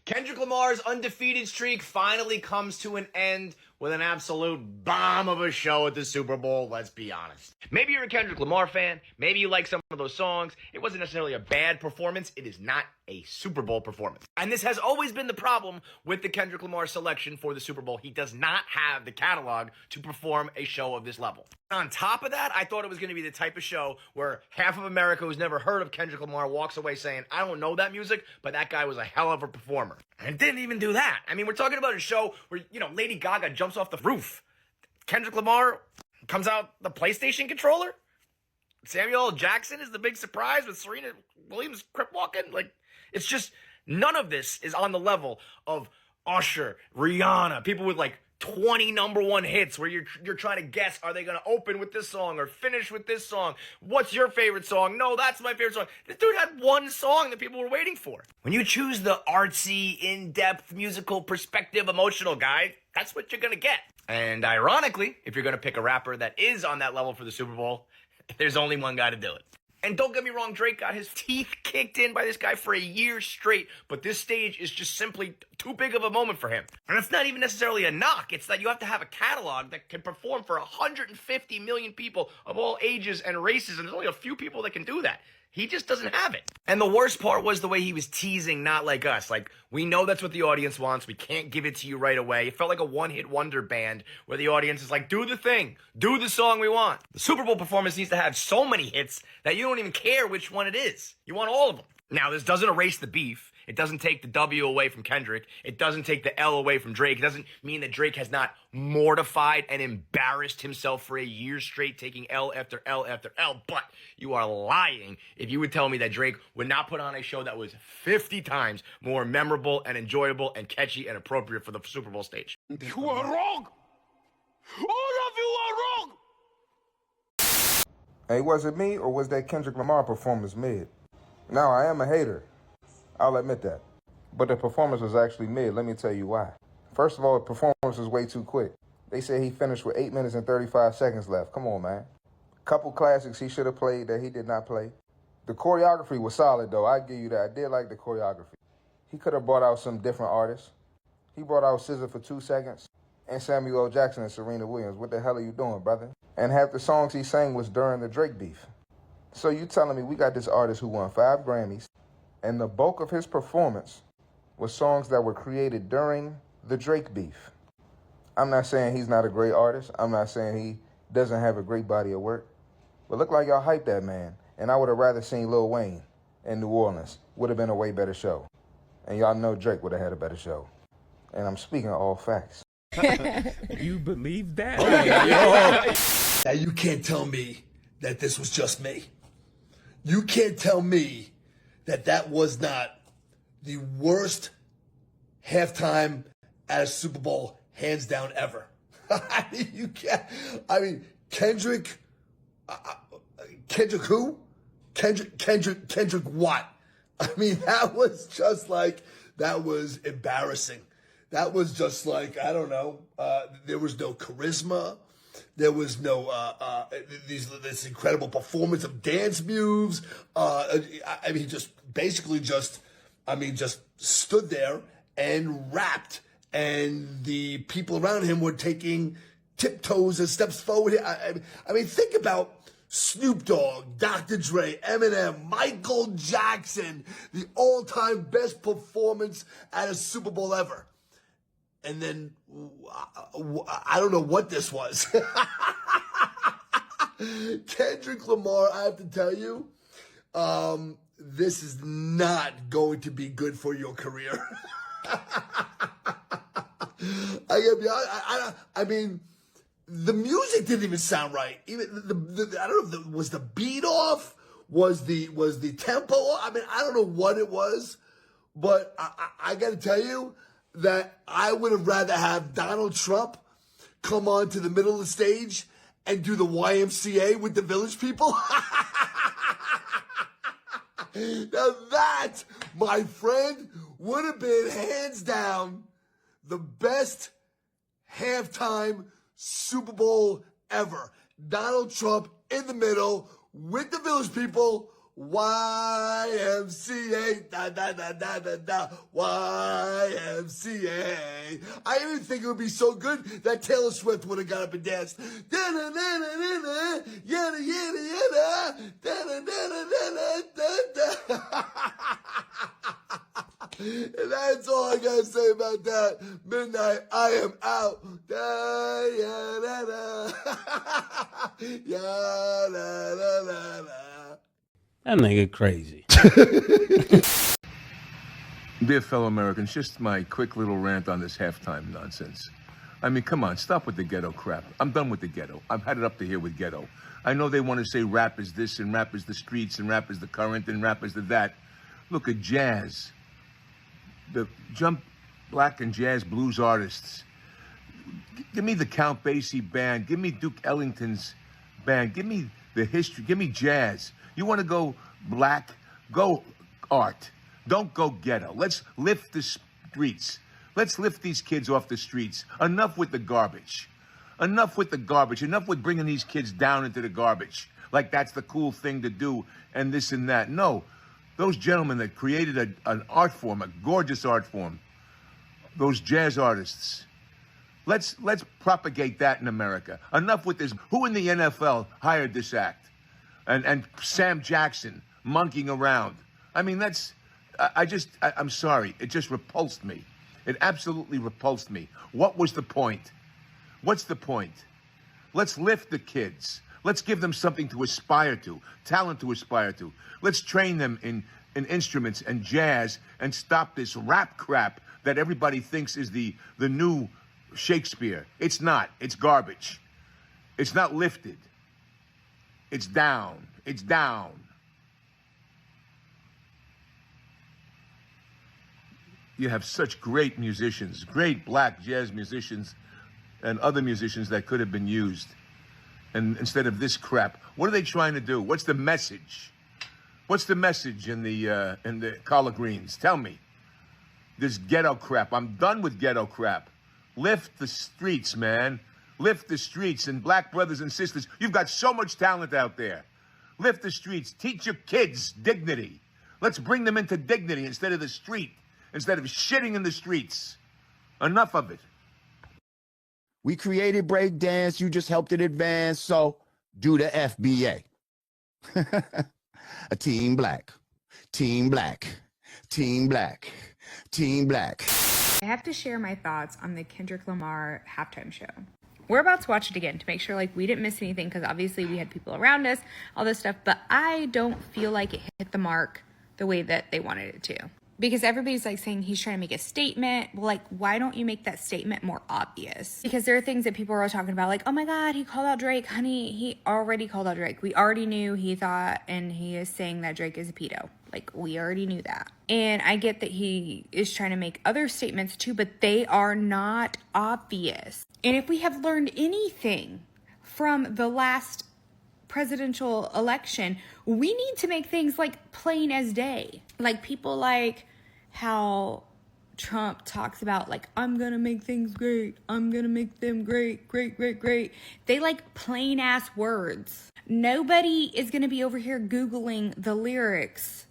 Kendrick Lamar's undefeated streak finally comes to an end with an absolute bomb of a show at the Super Bowl, let's be honest. Maybe you're a Kendrick Lamar fan, maybe you like some of those songs. It wasn't necessarily a bad performance, it is not a Super Bowl performance. And this has always been the problem with the Kendrick Lamar selection for the Super Bowl. He does not have the catalog to perform a show of this level. On top of that, I thought it was going to be the type of show where half of America who's never heard of Kendrick Lamar walks away saying, I don't know that music, but that guy was a hell of a performer. And it didn't even do that. I mean, we're talking about a show where, Lady Gaga jumps off the roof. Kendrick Lamar comes out the PlayStation controller. Samuel L. Jackson is the big surprise with Serena Williams crip walking. Like, it's just, none of this is on the level of Usher, Rihanna, people with like 20 number one hits where you're trying to guess, are they going to open with this song or finish with this song? What's your favorite song? No, that's my favorite song. This dude had one song that people were waiting for. When you choose the artsy, in-depth, musical, perspective, emotional guy, that's what you're going to get. And ironically, if you're going to pick a rapper that is on that level for the Super Bowl, there's only one guy to do it. And don't get me wrong, Drake got his teeth kicked in by this guy for a year straight, but this stage is just simply too big of a moment for him. And it's not even necessarily a knock. It's that you have to have a catalog that can perform for 150 million people of all ages and races, and there's only a few people that can do that. He just doesn't have it. And the worst part was the way he was teasing Not Like Us. Like, we know that's what the audience wants. We can't give it to you right away. It felt like a one-hit wonder band where the audience is like, do the thing. Do the song we want. The Super Bowl performance needs to have so many hits that you don't even care which one it is. You want all of them. Now, this doesn't erase the beef. It doesn't take the W away from Kendrick. It doesn't take the L away from Drake. It doesn't mean that Drake has not mortified and embarrassed himself for a year straight, taking L after L after L. But you are lying if you would tell me that Drake would not put on a show that was 50 times more memorable and enjoyable and catchy and appropriate for the Super Bowl stage. You are wrong. All of you are wrong. Hey, was it me or was that Kendrick Lamar performance mid? Now, I am a hater. I'll admit that. But the performance was actually mid. Let me tell you why. First of all, the performance was way too quick. They said he finished with 8 minutes and 35 seconds left. Come on, man. Couple classics he should have played that he did not play. The choreography was solid, though. I give you that. I did like the choreography. He could have brought out some different artists. He brought out SZA for 2 seconds and Samuel L. Jackson and Serena Williams. What the hell are you doing, brother? And half the songs he sang was during the Drake beef. So you telling me we got this artist who won 5 Grammys, and the bulk of his performance was songs that were created during the Drake beef. I'm not saying he's not a great artist. I'm not saying he doesn't have a great body of work. But look like y'all hyped that man. And I would have rather seen Lil Wayne in New Orleans. Would have been a way better show. And y'all know Drake would have had a better show. And I'm speaking all facts. You believe that? Now you can't tell me that this was just me. You can't tell me that was not the worst halftime at a Super Bowl, hands down, ever. You can't. I mean, Kendrick who? Kendrick what? I mean, that was just like, that was embarrassing. That was just like, I don't know. There was no charisma. There was no this incredible performance of dance moves. I mean, just stood there and rapped, and the people around him were taking tiptoes and steps forward. I mean, think about Snoop Dogg, Dr. Dre, Eminem, Michael Jackson, the all-time best performance at a Super Bowl ever. And then, I don't know what this was. Kendrick Lamar, I have to tell you, this is not going to be good for your career. I mean, the music didn't even sound right. Even I don't know if was the beat off, was the tempo off? I mean, I don't know what it was, but I got to tell you that I would have rather have Donald Trump come on to the middle of the stage and do the YMCA with the village people. Now that, my friend, would have been hands down the best halftime Super Bowl ever. Donald Trump in the middle with the village people, YMCA, da da da da da da, YMCA. I even think it would be so good that Taylor Swift would have got up and danced. Da da da da da da, yada yada yada, da da da da da da da. And that's all I gotta say about that. Midnight, I am out. Da ya da da, ya da da da da. That nigga crazy. Dear fellow Americans, just my quick little rant on this halftime nonsense. I mean, come on, stop with the ghetto crap. I'm done with the ghetto. I've had it up to here with ghetto. I know they want to say rap is this and rap is the streets and rap is the current and rap is the that. Look at jazz. The jump black and jazz blues artists. Give me the Count Basie band. Give me Duke Ellington's band. Give me the history. Give me jazz. You want to go black? Go art. Don't go ghetto. Let's lift the streets. Let's lift these kids off the streets. Enough with the garbage. Enough with the garbage. Enough with bringing these kids down into the garbage. Like that's the cool thing to do and this and that. No. Those gentlemen that created an art form, a gorgeous art form, those jazz artists, let's propagate that in America. Enough with this. Who in the NFL hired this act? And Sam Jackson monkeying around. I mean, I'm sorry. It just repulsed me. It absolutely repulsed me. What was the point? What's the point? Let's lift the kids. Let's give them something to aspire to, talent to aspire to. Let's train them in instruments and jazz and stop this rap crap that everybody thinks is the new Shakespeare. It's not. It's garbage. It's not lifted. It's down. It's down. You have such great musicians, great black jazz musicians and other musicians that could have been used. And instead of this crap, what are they trying to do? What's the message? What's the message in the collard greens? Tell me. This ghetto crap. I'm done with ghetto crap. Lift the streets, man. Lift the streets. And black brothers and sisters, you've got so much talent out there. Lift the streets. Teach your kids dignity. Let's bring them into dignity instead of the street. Instead of shitting in the streets. Enough of it. We created breakdance. You just helped it advance. So do the FBA. A team black, team black, team black, team black. I have to share my thoughts on the Kendrick Lamar halftime show. We're about to watch it again to make sure like we didn't miss anything because obviously we had people around us, all this stuff, but I don't feel like it hit the mark the way that they wanted it to. Because everybody's like saying he's trying to make a statement. Well, like, why don't you make that statement more obvious? Because there are things that people are talking about, like, oh my God, he called out Drake. Honey, he already called out Drake. We already knew he thought, and he is saying that Drake is a pedo. Like, we already knew that. And I get that he is trying to make other statements too, but they are not obvious. And if we have learned anything from the last presidential election, we need to make things like plain as day. Like people like how Trump talks about like, I'm gonna make things great. I'm gonna make them great, great, great, great. They like plain ass words. Nobody is gonna be over here Googling the lyrics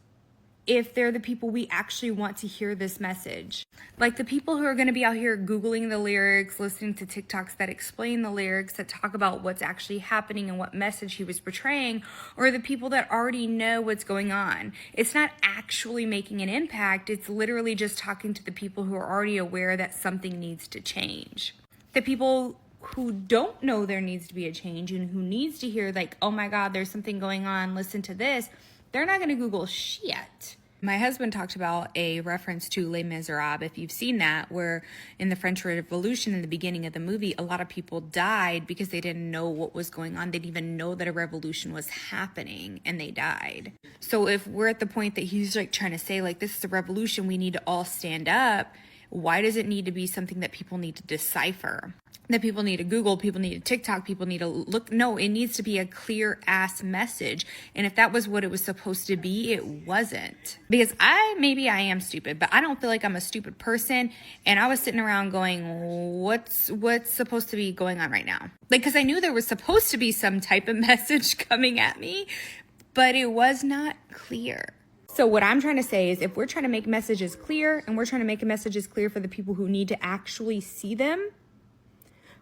if they're the people we actually want to hear this message. Like the people who are going to be out here Googling the lyrics, listening to TikToks that explain the lyrics, that talk about what's actually happening and what message he was portraying, or the people that already know what's going on. It's not actually making an impact. It's literally just talking to the people who are already aware that something needs to change. The people who don't know there needs to be a change and who needs to hear like, oh my God, there's something going on, listen to this, they're not going to Google shit. My husband talked about a reference to Les Miserables, if you've seen that, where in the French Revolution, in the beginning of the movie, a lot of people died because they didn't know what was going on. They didn't even know that a revolution was happening, and they died. So if we're at the point that he's like trying to say, like, this is a revolution, we need to all stand up, why does it need to be something that people need to decipher? That people need to Google, people need to TikTok, people need to look. No, it needs to be a clear ass message. And if that was what it was supposed to be, it wasn't. Because maybe I am stupid, but I don't feel like I'm a stupid person. And I was sitting around going, what's supposed to be going on right now? Like, because I knew there was supposed to be some type of message coming at me, but it was not clear. So what I'm trying to say is if we're trying to make messages clear and we're trying to make messages clear for the people who need to actually see them,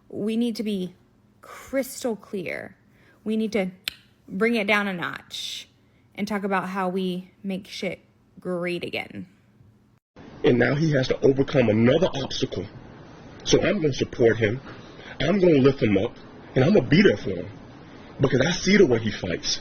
we need to be crystal clear. We need to bring it down a notch and talk about how we make shit great again. And now he has to overcome another obstacle. So I'm going to support him. I'm going to lift him up. And I'm going to be there for him. Because I see the way he fights.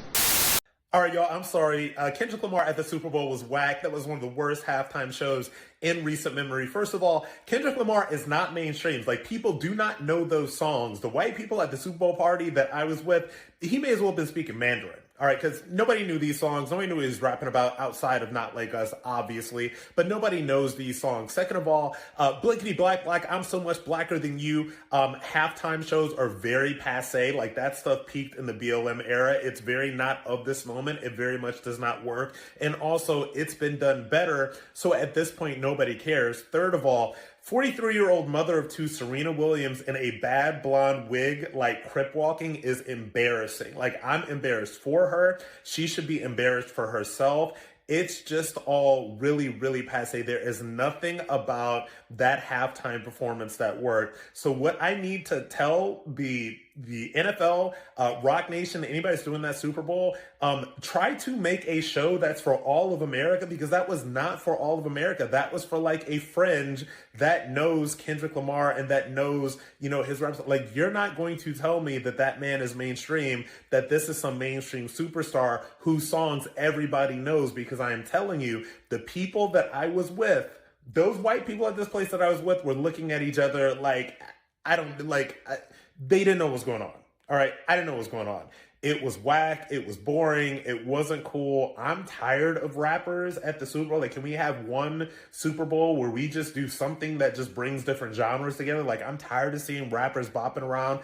All right, y'all, I'm sorry. Kendrick Lamar at the Super Bowl was whack. That was one of the worst halftime shows in recent memory. First of all, Kendrick Lamar is not mainstream. Like, people do not know those songs. The white people at the Super Bowl party that I was with, he may as well have been speaking Mandarin. All right, because nobody knew these songs. Nobody knew what he was rapping about outside of Not Like Us, obviously. But nobody knows these songs. Second of all, Blinkety Black Black, I'm So Much Blacker Than You. Halftime shows are very passe. Like, that stuff peaked in the BLM era. It's very not of this moment. It very much does not work. And also, it's been done better. So at this point, nobody cares. Third of all, 43-year-old mother of two, Serena Williams, in a bad blonde wig, like crip walking, is embarrassing. Like, I'm embarrassed for her. She should be embarrassed for herself. It's just all really, really passe. There is nothing about that halftime performance that worked. So what I need to tell the NFL, Rock Nation, anybody that's doing that Super Bowl, try to make a show that's for all of America, because that was not for all of America. That was for like a fringe that knows Kendrick Lamar and that knows, you know, his reps. Like, you're not going to tell me that that man is mainstream, that this is some mainstream superstar whose songs everybody knows, because I am telling you, the people that I was with, those white people at this place that I was with were looking at each other like, they didn't know what was going on. All right. I didn't know what was going on. It was whack. It was boring. It wasn't cool. I'm tired of rappers at the Super Bowl. Like, can we have one Super Bowl where we just do something that just brings different genres together? Like, I'm tired of seeing rappers bopping around.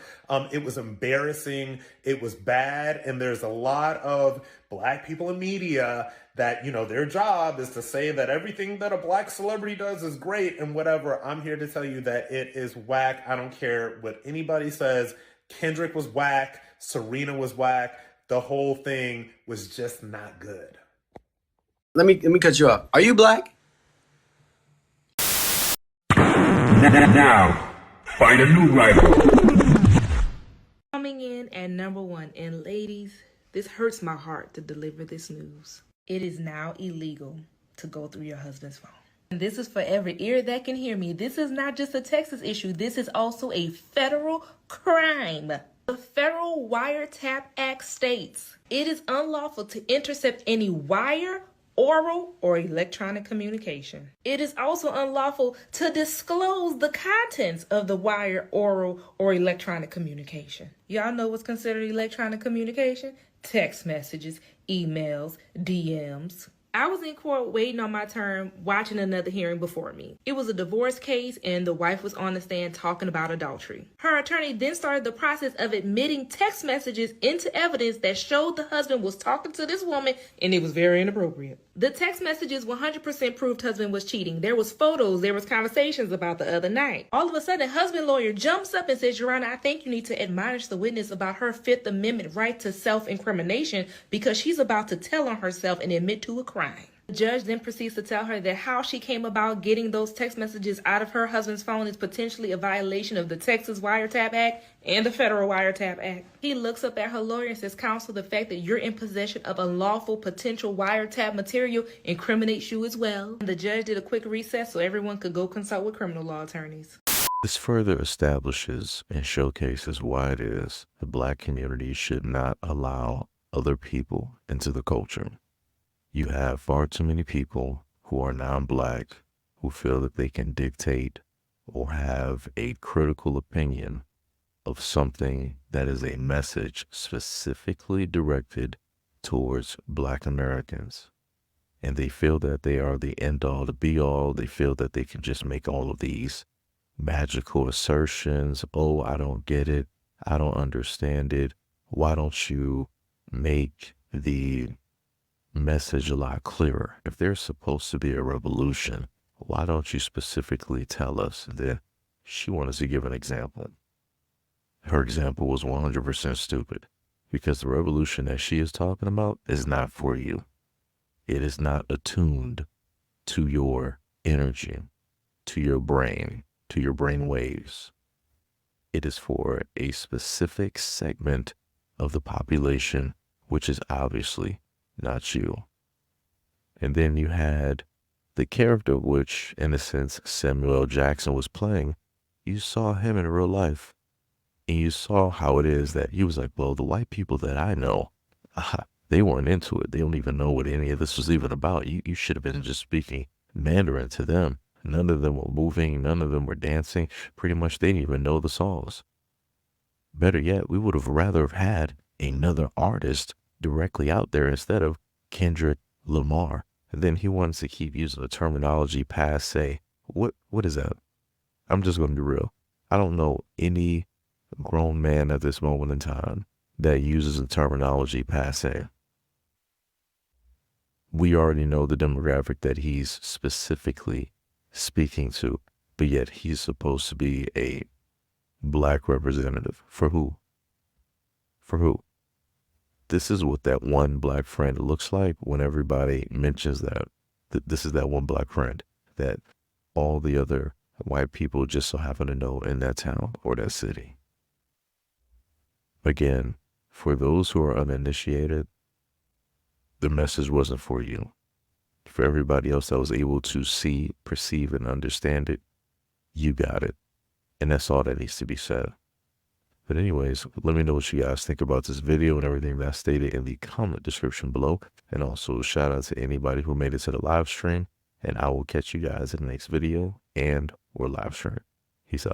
It was embarrassing. It was bad. And there's a lot of black people in media that, you know, their job is to say that everything that a black celebrity does is great and whatever. I'm here to tell you that it is whack. I don't care what anybody says. Kendrick was whack. Serena was whack. The whole thing was just not good. Let me cut you off. Are you black? Now, find a new rival. Coming in at number 1, and ladies, this hurts my heart to deliver this news. It is now illegal to go through your husband's phone. And this is for every ear that can hear me. This is not just a Texas issue. This is also a federal crime. The Federal Wiretap Act states it is unlawful to intercept any wire, oral, or electronic communication. It is also unlawful to disclose the contents of the wire, oral, or electronic communication. Y'all know what's considered electronic communication? Text messages, emails, DMs. I was in court waiting on my turn, watching another hearing before me. It was a divorce case and the wife was on the stand talking about adultery. Her attorney then started the process of admitting text messages into evidence that showed the husband was talking to this woman and it was very inappropriate. The text messages 100% proved husband was cheating. There was photos, there was conversations about the other night. All of a sudden, husband lawyer jumps up and says, Your Honor, I think you need to admonish the witness about her Fifth Amendment right to self-incrimination because she's about to tell on herself and admit to a crime. The judge then proceeds to tell her that how she came about getting those text messages out of her husband's phone is potentially a violation of the Texas Wiretap Act and the Federal Wiretap Act. He looks up at her lawyer and says, Counsel, the fact that you're in possession of unlawful potential wiretap material incriminates you as well. And the judge did a quick recess so everyone could go consult with criminal law attorneys. This further establishes and showcases why it is the black community should not allow other people into the culture. You have far too many people who are non-black who feel that they can dictate or have a critical opinion of something that is a message specifically directed towards black Americans. And they feel that they are the end-all, the be-all. They feel that they can just make all of these magical assertions. Oh, I don't get it. I don't understand it. Why don't you make the message a lot clearer? If there's supposed to be a revolution, why don't you specifically tell us that? She wanted to give an example. Her example was 100% stupid. because the revolution that she is talking about is not for you. It is not attuned to your energy, to your brain waves. It is for a specific segment of the population, which is obviously not you. And then you had the character which, in a sense, Samuel L. Jackson was playing. You saw him in real life, and you saw how it is that he was like, well, the white people that I know, they weren't into it. They don't even know what any of this was even about. You should have been just speaking Mandarin to them. None of them were moving. None of them were dancing. Pretty much they didn't even know the songs. Better yet, we would have rather have had another artist directly out there instead of Kendrick Lamar. And then he wants to keep using the terminology passe. What is that? I'm just going to be real. I don't know any grown man at this moment in time that uses the terminology passe. We already know the demographic that he's specifically speaking to, but yet he's supposed to be a black representative. For who? For who? This is what that one black friend looks like when everybody mentions that. This is that one black friend that all the other white people just so happen to know in that town or that city. Again, for those who are uninitiated, the message wasn't for you. For everybody else that was able to see, perceive, and understand it, you got it. And that's all that needs to be said. But anyways, let me know what you guys think about this video and everything that's stated in the comment description below. And also shout out to anybody who made it to the live stream. And I will catch you guys in the next video and or live stream. Peace out.